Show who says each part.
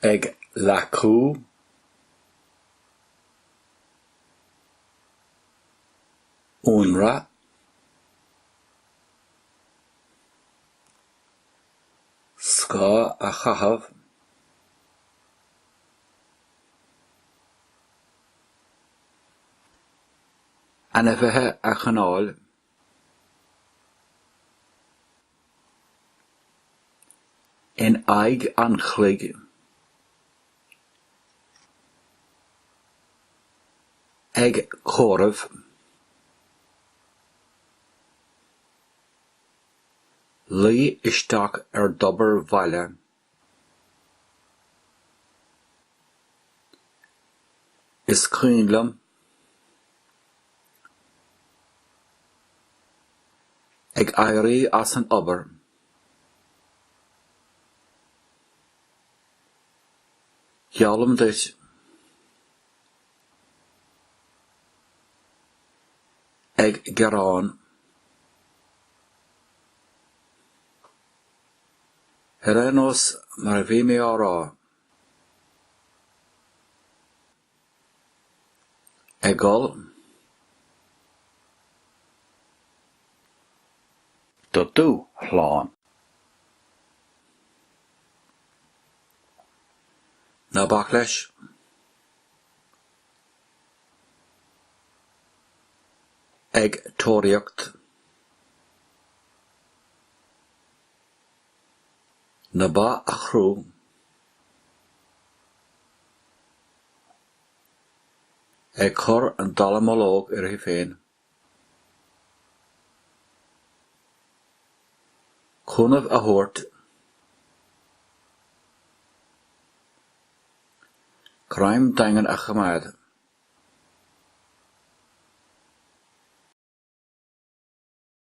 Speaker 1: ag lacú únra scá a chahabh anafithe a chanáil in aig an chloig ag chomhaireamh luí isteach ar d'obair bhaile is cuimhlim ag éirí as an obair sheoladh duit ag gearán hiranos mar a bhí mé á rá ag gol do dú shláán ná bach leis ag tóiríocht na ba a chrú ag chur an dala mhológ uirthi féin chúnamh a thabhairt craim daingean a choimeád